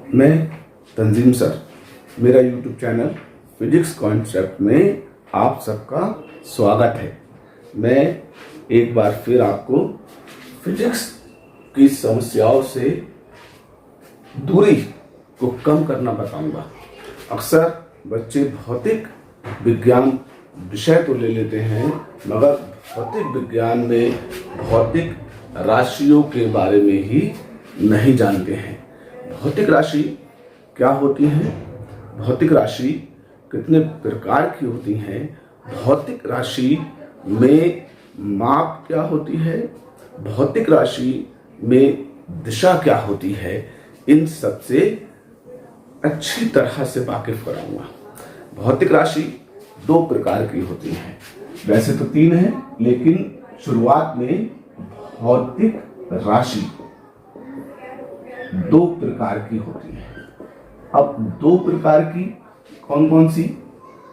मैं तंजीम सर, मेरा YouTube channel physics concept में आप सबका स्वागत है। मैं एक बार फिर आपको फिजिक्स की समस्याओं से दूरी को कम करना बताऊंगा। अक्सर बच्चे भौतिक विज्ञान विषय तो ले लेते हैं, मगर भौतिक विज्ञान में भौतिक राशियों के बारे में ही नहीं जानते हैं। भौतिक राशि क्या होती है, भौतिक राशि कितने प्रकार की होती हैं, भौतिक राशि में माप क्या होती है, भौतिक राशि में दिशा क्या होती है, इन सब से अच्छी तरह से वाकिफ कराऊंगा। भौतिक राशि दो प्रकार की होती है, वैसे तो तीन है, लेकिन शुरुआत में भौतिक राशि दो प्रकार की होती है। अब दो प्रकार की कौन कौन सी?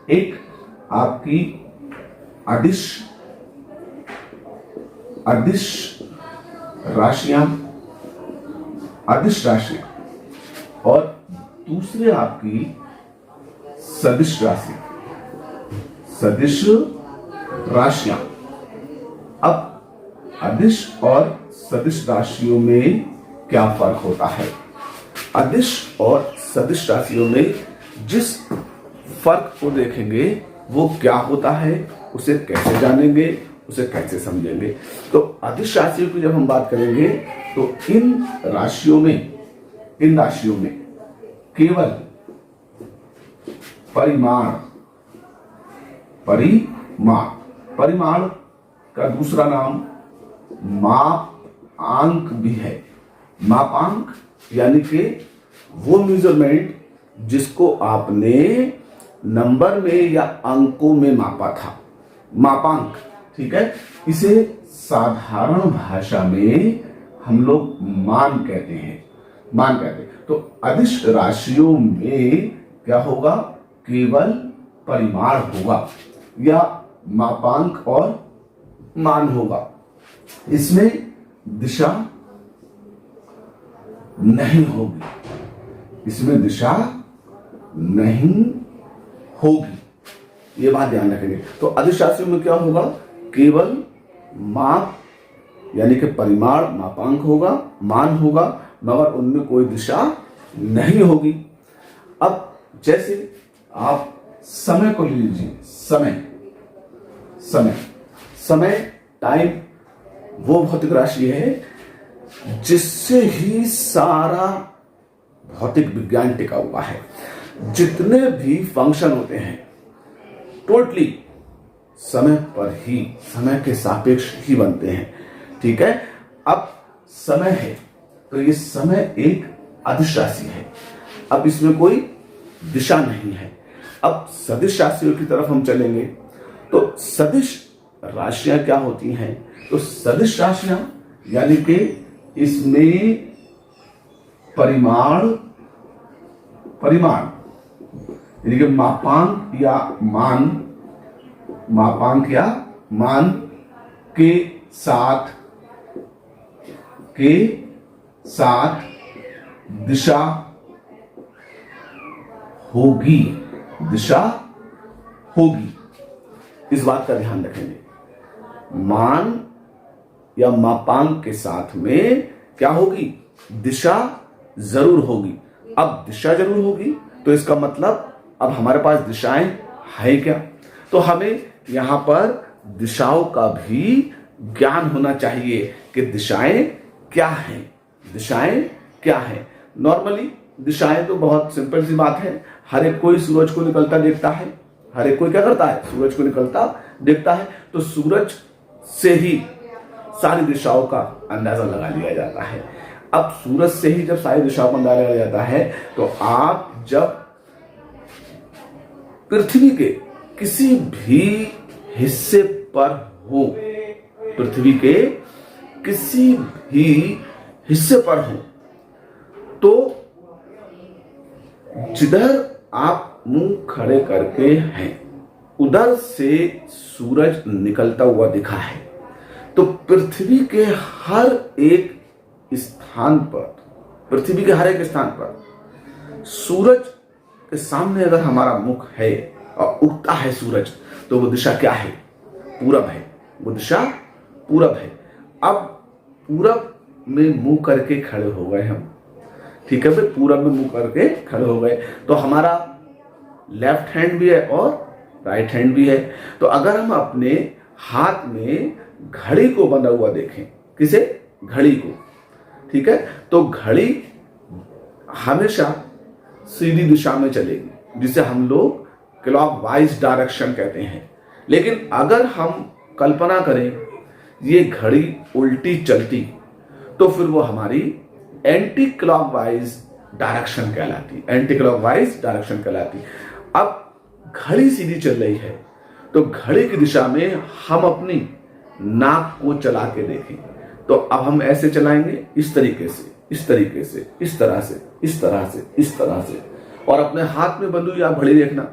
एक आपकी अदिश राशियां, अदिश राशियां, और दूसरे आपकी सदिश राशि, सदिश राशियां। अब अदिश और सदिश राशियों में क्या फर्क होता है? अदिश और सदिश राशियों में जिस फर्क को देखेंगे वो क्या होता है, उसे कैसे जानेंगे, उसे कैसे समझेंगे। तो अदिश राशियों की जब हम बात करेंगे तो इन राशियों में केवल परिमाण का दूसरा नाम मापांक भी है। मापांक यानी कि वो मेजरमेंट जिसको आपने नंबर में या अंकों में मापा था, मापांक, ठीक है। इसे साधारण भाषा में हम लोग मान कहते हैं। तो अदिश राशियों में क्या होगा? केवल परिमाण होगा या मापांक और मान होगा। इसमें दिशा नहीं होगी, इसमें दिशा नहीं होगी, ये बात ध्यान रखेंगे। तो अदिश राशियों में क्या होगा? केवल माप यानी कि परिमाण, मापांक होगा, मान होगा, मगर उनमें कोई दिशा नहीं होगी। अब जैसे आप समय को ले लीजिए, समय टाइम वो भौतिक राशि है जिससे ही सारा भौतिक विज्ञान टिका हुआ है। जितने भी फंक्शन होते हैं टोटली समय पर ही, समय के सापेक्ष ही बनते हैं, ठीक है। अब समय है तो ये समय एक अदिश राशि है, अब इसमें कोई दिशा नहीं है। अब सदिश राशियों की तरफ हम चलेंगे तो सदिश राशियां क्या होती हैं? तो सदिश राशियां यानी कि इसमें परिमाण यानी कि मापांक या मान के साथ दिशा होगी। इस बात का ध्यान रखेंगे। मान या मापांक के साथ में क्या होगी? दिशा जरूर होगी। अब दिशा जरूर होगी तो इसका मतलब अब हमारे पास दिशाएं है क्या? तो हमें यहां पर दिशाओं का भी ज्ञान होना चाहिए कि दिशाएं क्या हैं। नॉर्मली दिशाएं तो बहुत सिंपल सी बात है। हर एक कोई सूरज को निकलता देखता है, हर एक कोई क्या करता है? सूरज को निकलता देखता है। तो सूरज से ही सारी दिशाओं का अंदाजा लगा लिया जाता है। अब सूरज से ही जब सारी दिशाओं का अंदाजा लगाया जाता है तो आप जब पृथ्वी के किसी भी हिस्से पर हो, पृथ्वी के किसी भी हिस्से पर हो, तो जिधर आप मुंह खड़े करके हैं उधर से सूरज निकलता हुआ दिखा है। तो पृथ्वी के हर एक स्थान पर सूरज के सामने अगर हमारा मुख है और उगता है सूरज, तो वो दिशा क्या है? पूरब है। वो दिशा पूरब है। अब पूरब में मुंह करके खड़े हो गए हम, ठीक है भाई, पूरब में मुंह करके खड़े हो गए, तो हमारा लेफ्ट हैंड भी है और राइट हैंड भी है। तो अगर हम अपने हाथ में घड़ी को बंधा हुआ देखें, किसे? घड़ी को, ठीक है, तो घड़ी हमेशा सीधी दिशा में चलेगी, जिसे हम लोग क्लॉकवाइज डायरेक्शन कहते हैं। लेकिन अगर हम कल्पना करें ये घड़ी उल्टी चलती, तो फिर वो हमारी एंटी क्लॉकवाइज डायरेक्शन कहलाती, एंटी क्लॉकवाइज डायरेक्शन कहलाती। अब घड़ी सीधी चल रही है, तो घड़ी की दिशा में हम अपनी नाक को चला के देखें, तो अब हम ऐसे चलाएंगे, इस तरीके से, इस तरीके से, इस तरह से, इस तरह से, इस तरह से, और अपने हाथ में बंधी हुई आप घड़ी देखना,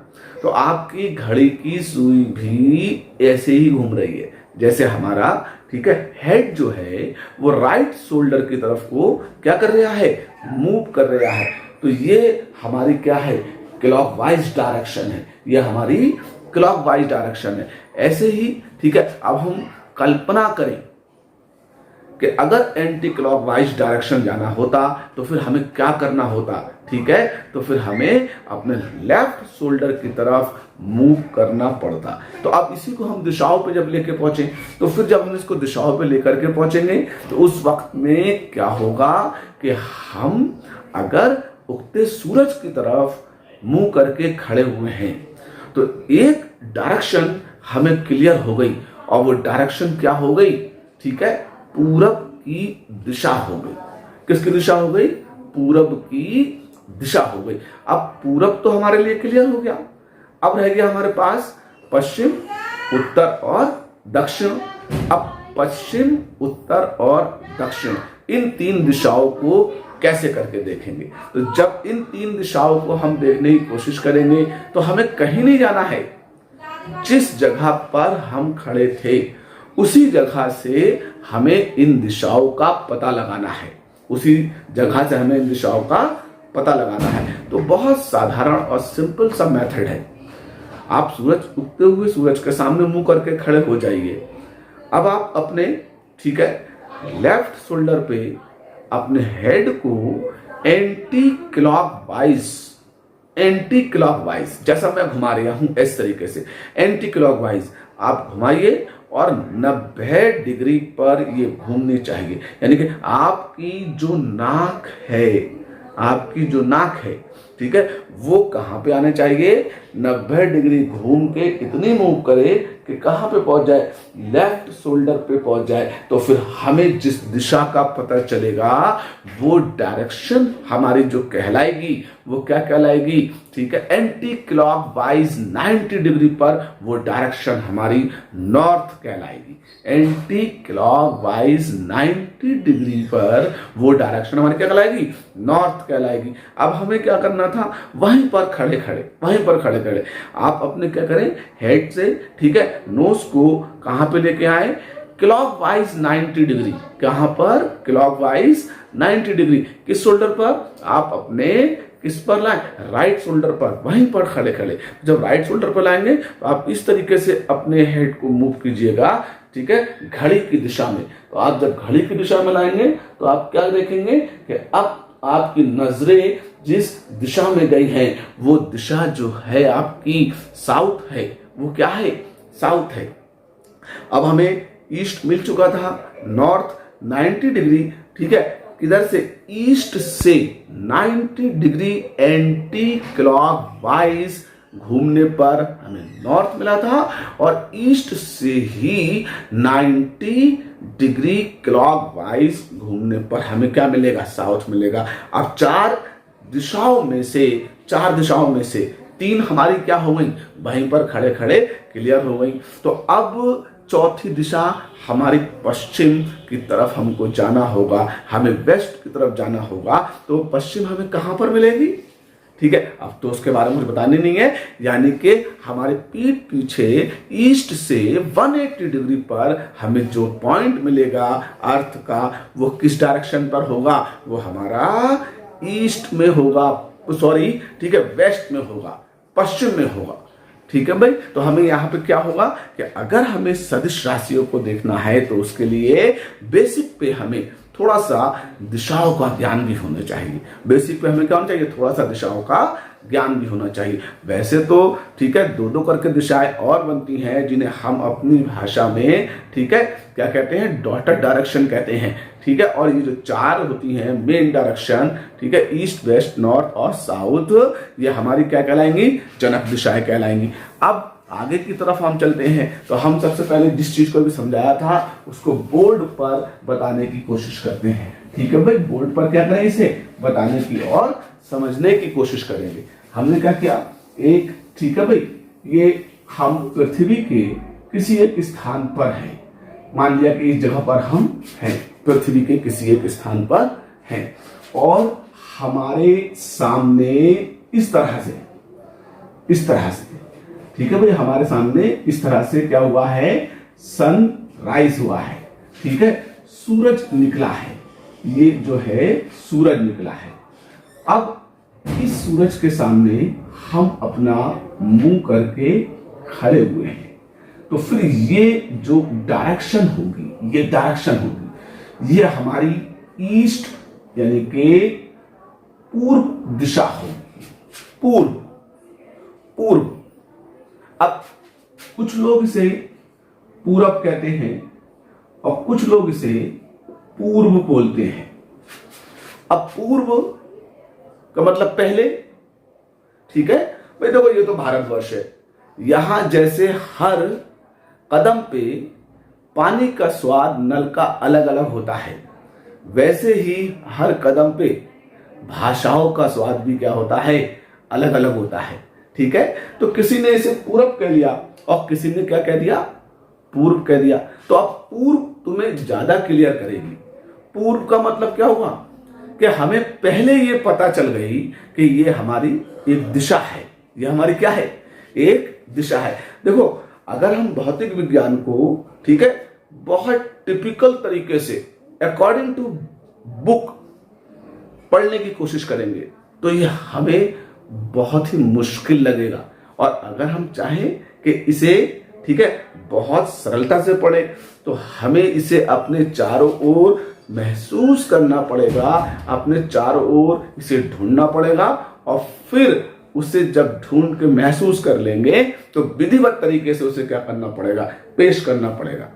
तो आपकी घड़ी की सुई भी ऐसे ही घूम रही है जैसे हमारा, ठीक है, हेड जो है वो राइट शोल्डर की तरफ को क्या कर रहा है? मूव कर रहा है। तो ये हमारी क्या है? क्लॉकवाइज डायरेक्शन है। ये हमारी क्लॉकवाइज डायरेक्शन है। ऐसे ही, ठीक है, अब हम कल्पना करें कि अगर एंटी क्लॉकवाइज डायरेक्शन जाना होता तो फिर हमें क्या करना होता, ठीक है, तो फिर हमें अपने लेफ्ट शोल्डर की तरफ मूव करना पड़ता। तो अब इसी को हम दिशाओं पे जब लेके पहुंचे, तो फिर जब हम इसको दिशाओं पे लेकर के पहुंचेंगे, तो उस वक्त में क्या होगा कि हम अगर उगते सूरज की तरफ मुंह करके खड़े हुए हैं, तो एक डायरेक्शन हमें क्लियर हो गई, और वो डायरेक्शन क्या हो गई? ठीक है, पूरब की दिशा हो गई। किसकी दिशा हो गई? पूरब की दिशा हो गई। अब पूरब तो हमारे लिए क्लियर हो गया, अब रह गया हमारे पास पश्चिम, उत्तर और दक्षिण। अब पश्चिम, उत्तर और दक्षिण, इन तीन दिशाओं को कैसे करके देखेंगे? तो जब इन तीन दिशाओं को हम देखने की कोशिश करेंगे, तो हमें कहीं नहीं जाना है, जिस जगह पर हम खड़े थे उसी जगह से हमें इन दिशाओं का पता लगाना है, उसी जगह से हमें इन दिशाओं का पता लगाना है। तो बहुत साधारण और सिंपल सा मेथड है। आप सूरज उगते हुए सूरज के सामने मुंह करके खड़े हो जाइए। अब आप अपने, ठीक है, लेफ्ट शोल्डर पे अपने हेड को एंटी क्लॉकवाइज जैसा मैं घुमा रहा हूं, इस तरीके से एंटी क्लॉकवाइज आप घुमाइए, और 90 डिग्री पर ये घूमनी चाहिए। यानी कि आपकी जो नाक है, ठीक है, वो कहां पे आने चाहिए? 90 डिग्री घूम के इतनी मूव करे कि कहां पे पहुंच जाए? लेफ्ट शोल्डर पे पहुंच जाए। तो फिर हमें जिस दिशा का पता चलेगा, वो डायरेक्शन हमारी जो कहलाएगी, वो क्या कहलाएगी? ठीक है, एंटी क्लॉकवाइज 90 डिग्री पर वो डायरेक्शन हमारी नॉर्थ कहलाएगी। एंटी क्लॉकवाइज 90 डिग्री पर वो डायरेक्शन हमारी क्या कहलाएगी? नॉर्थ कहलाएगी। अब हमें क्या करना था? वहीं पर खड़े आप अपने क्या करें? हेड से, ठीक है, नोज को कहां पे लेके आए? Clockwise 90 degree. कहां पर? Clockwise 90 degree. किस शोल्डर पर? आप अपने किस पर लाएं? राइट शोल्डर पर, वहीं पर खड़े। जब राइट शोल्डर पर लाएंगे, तो आप इस तरीके से अपने हेड को मूव कीजिएगा, ठीक है, घड़ी की दिशा में। तो आप जब घड़ी की दिशा में लाएंगे, तो आप क्या देखेंगे कि अब आपकी नजरें जिस दिशा में गई हैं, वो दिशा जो है आपकी साउथ है। वो क्या है? साउथ है। अब हमें ईस्ट मिल चुका था, नॉर्थ 90 डिग्री, ठीक है, किधर से? ईस्ट से 90 डिग्री एंटी क्लॉकवाइज घूमने पर हमें नॉर्थ मिला था, और ईस्ट से ही 90 डिग्री क्लॉकवाइज घूमने पर हमें क्या मिलेगा? साउथ मिलेगा। अब चार दिशाओं में से तीन हमारी क्या हो गई? वहीं पर खड़े क्लियर हो गई। तो अब चौथी दिशा हमारी पश्चिम की तरफ हमको जाना होगा, हमें वेस्ट की तरफ जाना होगा। तो पश्चिम हमें कहां पर मिलेगी? ठीक है, अब तो उसके बारे में मुझे बताने नहीं है। यानी कि हमारे पीठ पीछे ईस्ट से 180 डिग्री पर हमें जो पॉइंट मिलेगा अर्थ का, वो किस डायरेक्शन पर होगा? वो हमारा ईस्ट में होगा, सॉरी, ठीक है, वेस्ट में होगा, पश्चिम में होगा। ठीक है भाई, तो हमें यहाँ पे क्या होगा कि अगर हमें सदिश राशियों को देखना है तो उसके लिए बेसिक पे हमें थोड़ा सा दिशाओं का ज्ञान भी होना चाहिए। बेसिक पे हमें क्या होना चाहिए, थोड़ा सा दिशाओं का ज्ञान भी होना चाहिए। वैसे तो ठीक है, दो दो करके दिशाएं और बनती हैं जिन्हें हम अपनी भाषा में ठीक है क्या कहते हैं, डॉटेड डायरेक्शन कहते हैं। ठीक है, और ये जो चार होती हैं मेन डायरेक्शन, ठीक है, ईस्ट वेस्ट नॉर्थ और साउथ, ये हमारी क्या कहलाएंगी, जनक दिशाएं कहलाएंगी। अब आगे की तरफ हम चलते हैं तो हम सबसे पहले जिस चीज को भी समझाया था उसको बोर्ड पर बताने की कोशिश करते हैं। ठीक है भाई, बोर्ड पर क्या करें, इसे बताने की और समझने की कोशिश करेंगे। हमने क्या किया, एक ठीक है भाई, ये हम पृथ्वी के किसी एक स्थान पर हैं, मान लिया कि इस जगह पर हम हैं, पृथ्वी के किसी एक स्थान पर हैं, और हमारे सामने इस तरह से ठीक है भाई, हमारे सामने इस तरह से क्या हुआ है, सनराइज हुआ है। ठीक है, सूरज निकला है, ये जो है सूरज निकला है। अब इस सूरज के सामने हम अपना मुंह करके खड़े हुए हैं, तो फिर ये जो डायरेक्शन होगी, ये हमारी ईस्ट यानी कि पूर्व दिशा होगी, पूर्व। अब कुछ लोग इसे पूरब कहते हैं और कुछ लोग इसे पूर्व बोलते हैं। अब पूर्व का मतलब पहले। ठीक है भाई, देखो ये तो भारतवर्ष है, यहां जैसे हर कदम पे पानी का स्वाद नल का अलग अलग होता है, वैसे ही हर कदम पे भाषाओं का स्वाद भी क्या होता है, अलग अलग होता है। ठीक है, तो किसी ने इसे पूरब कह लिया और किसी ने क्या कह दिया, पूर्व कह दिया। तो अब पूर्व तुम्हें ज्यादा क्लियर करेगी। पूर्व का मतलब क्या हुआ कि हमें पहले ये पता चल गई कि ये हमारी एक दिशा है, ये हमारी क्या है, एक दिशा है। देखो, अगर हम भौतिक विज्ञान को ठीक है बहुत टिपिकल तरीके से अकॉर्डिंग टू बुक पढ़ने की कोशिश करेंगे तो ये हमें बहुत ही मुश्किल लगेगा, और अगर हम चाहें कि इसे ठीक है बहुत सरलता से पढ़े तो हमें इसे अपने चारों ओर महसूस करना पड़ेगा, अपने चारों ओर इसे ढूंढना पड़ेगा, और फिर उसे जब ढूंढ के महसूस कर लेंगे तो विधिवत तरीके से उसे क्या करना पड़ेगा, पेश करना पड़ेगा।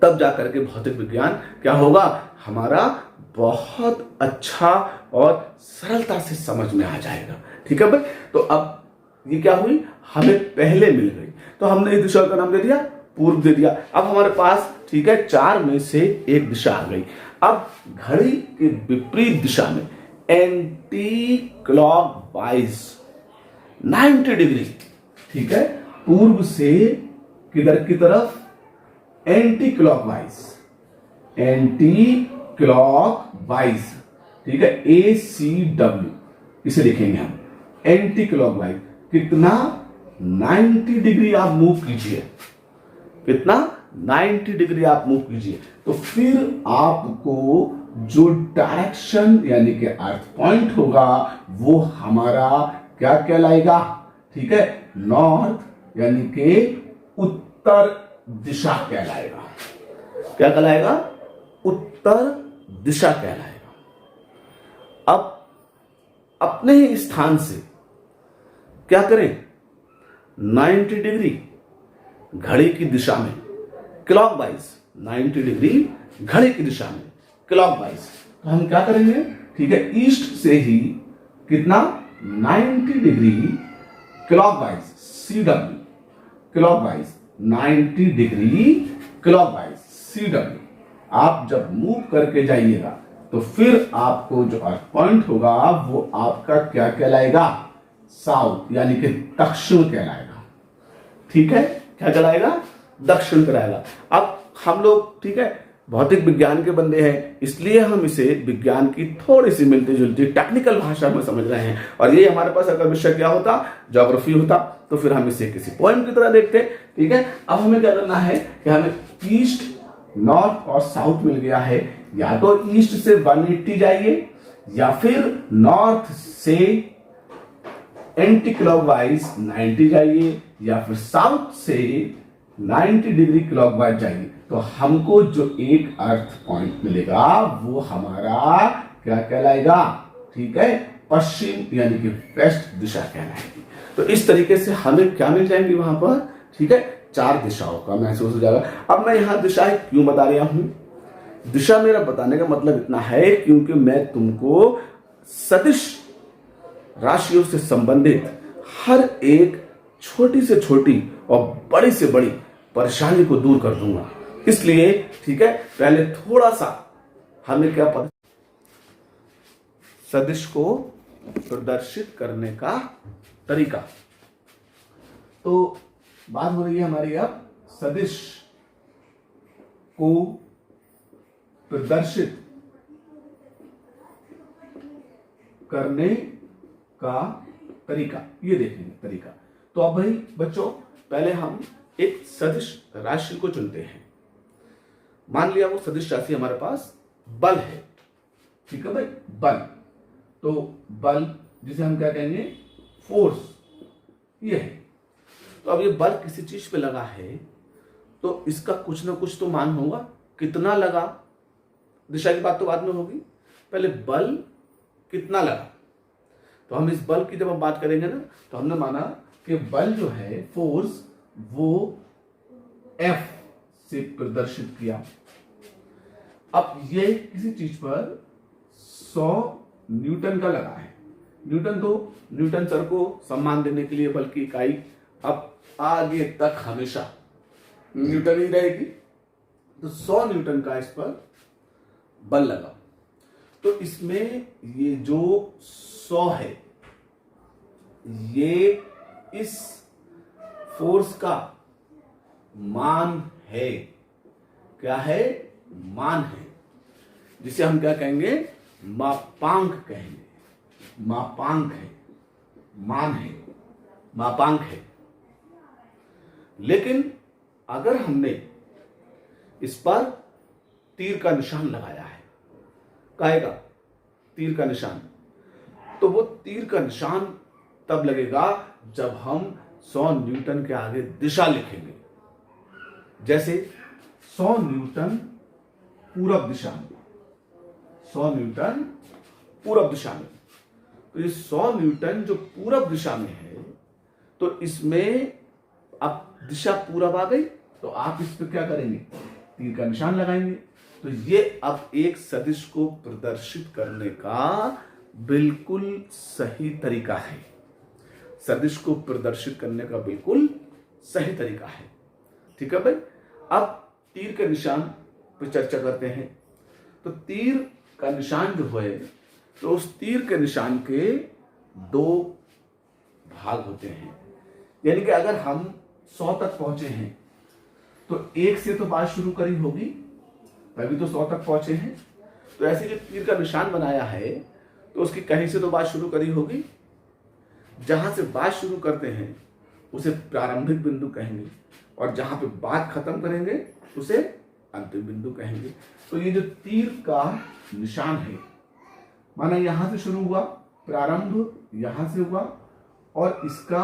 तब जाकर के भौतिक विज्ञान क्या होगा, हमारा बहुत अच्छा और सरलता से समझ में आ जाएगा। ठीक है भाई, तो अब ये क्या हुई, हमें पहले मिल गई, तो हमने इस दिशा का नाम दे दिया पूर्व दे दिया। अब हमारे पास ठीक है चार में से एक दिशा आ गई। अब घड़ी के विपरीत दिशा में एंटी क्लॉकवाइज 90 डिग्री, ठीक है, पूर्व से किधर की तरफ, एंटी क्लॉकवाइज, ठीक है, ACW इसे लिखेंगे हम, एंटी क्लॉकवाइज। कितना, 90 डिग्री आप मूव कीजिए, कितना, 90 डिग्री आप मूव कीजिए, तो फिर आपको जो डायरेक्शन यानी कि अर्थ पॉइंट होगा वो हमारा क्या कहलाएगा, ठीक है, नॉर्थ यानी कि उत्तर दिशा कहलाएगा। क्या कहलाएगा, उत्तर दिशा कहलाएगा। अब अपने ही स्थान से क्या करें, 90 डिग्री घड़ी की दिशा में क्लॉकवाइज, 90 डिग्री घड़ी की दिशा में क्लॉकवाइज, तो हम क्या करेंगे, ठीक है, ईस्ट से ही कितना, 90 degree clockwise, CW clockwise, 90 degree clockwise CW। आप जब मूव करके जाइएगा तो फिर आपको जो अर्थ पॉइंट होगा वो आपका क्या कहलाएगा, साउथ यानी कि दक्षिण कहलाएगा। ठीक है, क्या कहलाएगा, दक्षिण कहलाएगा। अब हम लोग ठीक है भौतिक विज्ञान के बंदे हैं, इसलिए हम इसे विज्ञान की थोड़ी सी मिलती जुलती टेक्निकल भाषा में समझ रहे हैं, और ये हमारे पास अगर विषय क्या होता, ज्योग्राफी होता, तो फिर हम इसे किसी पोएम की तरह देखते। ठीक है, अब हमें क्या करना है कि हमें ईस्ट, नॉर्थ और साउथ मिल गया है, या तो ईस्ट से 180 जाइए या फिर नॉर्थ से एंटी क्लॉकवाइज 90 जाइए या फिर साउथ से 90 डिग्री क्लॉकवाइज जाइए, तो हमको जो एक अर्थ पॉइंट मिलेगा वो हमारा क्या कहलाएगा, ठीक है, पश्चिम यानी कि वेस्ट दिशा कहलाएगी। तो इस तरीके से हमें क्या मिल जाएंगी वहां पर, ठीक है, 4 दिशाओं का महसूस हो जाएगा। अब मैं यहां दिशाएं क्यों बता रहा हूं, दिशा मेरा बताने का मतलब इतना है क्योंकि मैं तुमको सदिश राशियों से संबंधित हर एक छोटी से छोटी और बड़ी से बड़ी परेशानी को दूर कर दूंगा। इसलिए ठीक है, पहले थोड़ा सा हमें क्या पता, सदिश को प्रदर्शित करने का तरीका। तो बात हो रही है हमारी अब सदिश को प्रदर्शित करने का तरीका, ये देखेंगे तरीका। तो अब भाई बच्चों, पहले हम एक सदिश राशि को चुनते हैं। मान लिया वो सदिश राशि हमारे पास बल है, ठीक है भाई, बल। तो बल जिसे हम क्या कहेंगे, फोर्स, ये है। तो अब ये बल किसी चीज पे लगा है तो इसका कुछ ना कुछ तो मान होगा, कितना लगा, दिशा की बात तो बाद में होगी, पहले बल कितना लगा। तो हम इस बल की जब हम बात करेंगे ना, तो हमने माना कि बल जो है, फोर्स, वो F से प्रदर्शित किया। अब ये किसी चीज पर 100 न्यूटन का लगा है। न्यूटन तो न्यूटन सर को सम्मान देने के लिए बल की इकाई अब आगे तक हमेशा न्यूटन ही रहेगी। तो 100 न्यूटन का इस पर बल लगा। तो इसमें ये जो 100 है, ये इस फोर्स का मान है। क्या है, मान है, जिसे हम क्या कहेंगे, मापांक कहेंगे। मापांक है, मान है, मापांक है। लेकिन अगर हमने इस पर तीर का निशान लगाया है, काहेगा तीर का निशान, तो वो तीर का निशान तब लगेगा जब हम 100 न्यूटन के आगे दिशा लिखेंगे। जैसे 100 न्यूटन पूरब दिशा में, 100 न्यूटन पूरब दिशा में। तो ये 100 न्यूटन जो पूरब दिशा में है, तो इसमें अब दिशा पूरब आ गई, तो आप इस पर क्या करेंगे, तीर का निशान लगाएंगे। तो ये अब एक सदिश को प्रदर्शित करने का बिल्कुल सही तरीका है। सदिश को प्रदर्शित करने का बिल्कुल सही तरीका है, ठीक है भाई। अब तीर के निशान पर चर्चा करते हैं। तो तीर का निशान जो है, तो उस तीर के निशान के 2 भाग होते हैं। यानी कि अगर हम 100 तक पहुंचे हैं तो 1 से तो बात शुरू करी होगी, तभी तो 100 तक पहुंचे हैं। तो ऐसे जो तीर का निशान बनाया है, तो उसकी कहीं से तो बात शुरू करी होगी। जहां से बात शुरू करते हैं उसे प्रारंभिक बिंदु कहेंगे, और जहां पे बात खत्म करेंगे उसे अंतिम बिंदु कहेंगे। तो ये जो तीर का निशान है, माना यहां से शुरू हुआ, प्रारंभ यहां से हुआ और इसका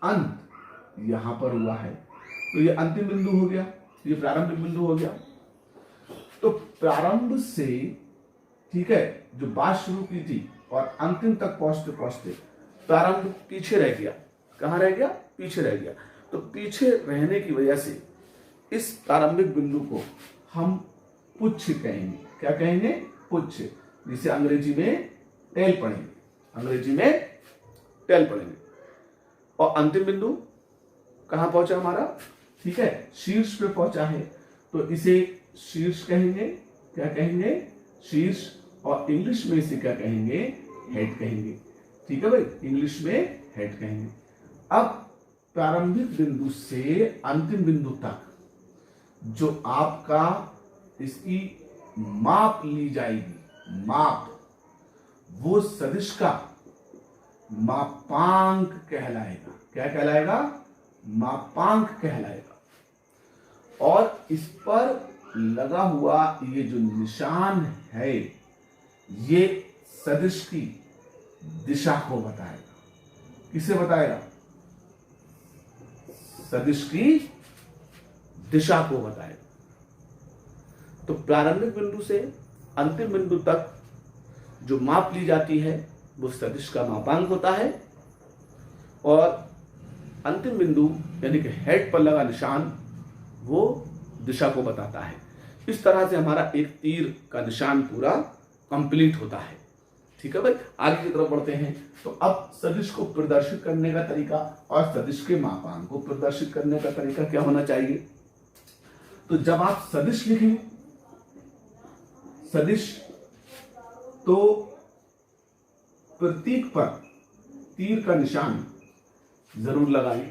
अंत यहां पर हुआ है, तो ये अंतिम बिंदु हो गया, ये प्रारंभिक बिंदु हो गया। तो प्रारंभ से, ठीक है, जो बात शुरू की थी और अंतिम तक पहुंचते पहुंचते प्रारंभ पीछे रह गया। कहां रह गया, पीछे रह गया। तो पीछे रहने की वजह से इस प्रारंभिक बिंदु को हम पुच्छ कहेंगे। क्या कहेंगे, पुच्छ, जिसे अंग्रेजी में टेल पढ़ेंगे, अंग्रेजी में टेल पढ़ेंगे। और अंतिम बिंदु कहां पहुंचा हमारा, ठीक है, शीर्ष पे पहुंचा है, तो इसे शीर्ष कहेंगे। क्या कहेंगे, शीर्ष। और इंग्लिश में इसे क्या कहेंगे, हेड कहेंगे, ठीक है भाई, इंग्लिश में हेड कहेंगे। अब प्रारंभिक बिंदु से अंतिम बिंदु तक जो आपका इसकी माप ली जाएगी, माप, वो सदिश का मापांक कहलाएगा। क्या कहलाएगा, मापांक कहलाएगा। और इस पर लगा हुआ ये जो निशान है, ये सदिश की दिशा को बताएगा। किसे बताएगा? सदिश की दिशा को बताएगा। तो प्रारंभिक बिंदु से अंतिम बिंदु तक जो माप ली जाती है वो सदिश का मापांक होता है, और अंतिम बिंदु यानी कि हेड पर लगा निशान वो दिशा को बताता है। इस तरह से हमारा एक तीर का निशान पूरा कंप्लीट होता है। ठीक है भाई, आगे की तरफ बढ़ते हैं। तो अब सदिश को प्रदर्शित करने का तरीका और सदिश के मापांक को प्रदर्शित करने का तरीका क्या होना चाहिए? तो जब आप सदिश लिखें, सदिश, तो प्रतीक पर तीर का निशान जरूर लगाएं।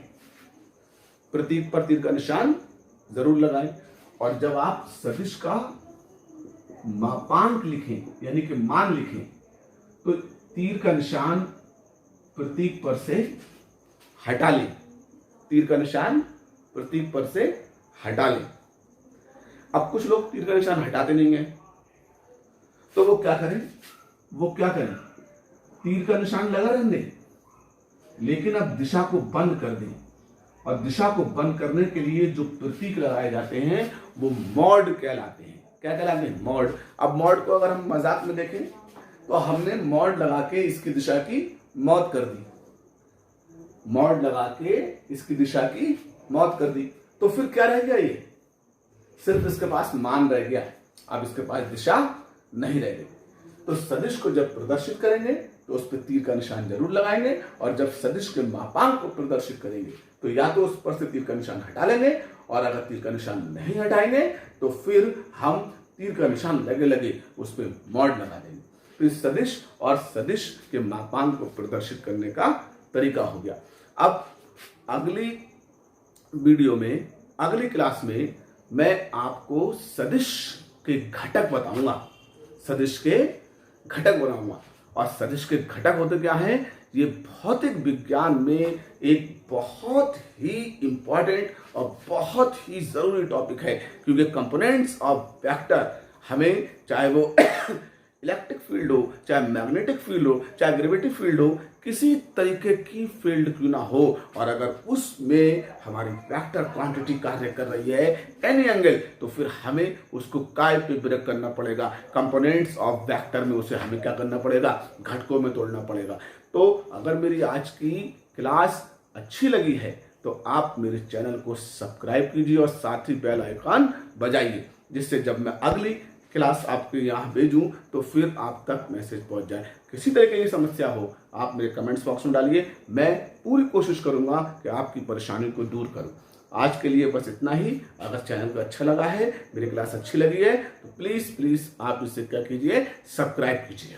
प्रतीक पर तीर का निशान जरूर लगाएं। और जब आप सदिश का मापांक लिखें यानी कि मान लिखें, तो तीर का निशान प्रतीक पर से हटा लें। तीर का निशान प्रतीक पर से हटा लें। अब कुछ लोग तीर का निशान हटाते नहीं हैं, तो वो क्या करें? तीर का निशान लगा रहने दें, लेकिन अब दिशा को बंद कर दें। और दिशा को बंद करने के लिए जो प्रतीक लगाए जाते हैं वो मॉड कहलाते हैं। क्या कहलाते हैं? मॉड। अब मॉड को अगर हम मजाक में देखें तो हमने मॉड लगा के इसकी दिशा की मौत कर दी। मॉड लगा के इसकी दिशा की मौत कर दी, तो फिर क्या रह गया? ये सिर्फ इसके पास मान रह गया, अब इसके पास दिशा नहीं रह गई। तो सदिश को जब प्रदर्शित करेंगे तो उस पर तीर का निशान जरूर लगाएंगे, और जब सदिश के मापांक को प्रदर्शित करेंगे तो या तो उस पर से तीर का निशान हटा लेंगे, और अगर तीर का निशान नहीं हटाएंगे तो फिर हम तीर का निशान लगे लगे उस पर मॉड लगा देंगे। तो इस सदिश और सदिश के मापांक को प्रदर्शित करने का तरीका हो गया। अब अगली वीडियो में, अगली क्लास में मैं आपको सदिश के घटक बताऊंगा। सदिश के घटक बनाऊंगा। और सदिश के घटक होते क्या हैं? ये भौतिक विज्ञान में एक बहुत ही इंपॉर्टेंट और बहुत ही जरूरी टॉपिक है, क्योंकि कंपोनेंट्स ऑफ वेक्टर हमें, चाहे वो इलेक्ट्रिक फील्ड हो, चाहे मैग्नेटिक फील्ड हो, चाहे ग्रेविटी फील्ड हो, किसी तरीके की फील्ड क्यों ना हो, और अगर उसमें हमारी वेक्टर क्वांटिटी कार्य कर रही है एनी एंगल, तो फिर हमें उसको काय पे ब्रेक करना पड़ेगा। कंपोनेंट्स ऑफ वेक्टर में उसे हमें क्या करना पड़ेगा? घटकों में तोड़ना पड़ेगा। तो अगर मेरी आज की क्लास अच्छी लगी है तो आप मेरे चैनल को सब्सक्राइब कीजिए और साथ ही बेल आइकन बजाइए, जिससे जब मैं अगली क्लास आपके यहाँ भेजूं तो फिर आप तक मैसेज पहुंच जाए। किसी तरह की समस्या हो आप मेरे कमेंट्स बॉक्स में डालिए, मैं पूरी कोशिश करूंगा कि आपकी परेशानी को दूर करूं। आज के लिए बस इतना ही। अगर चैनल को अच्छा लगा है, मेरी क्लास अच्छी लगी है, तो प्लीज आप इसे क्या कीजिए? सब्सक्राइब कीजिए।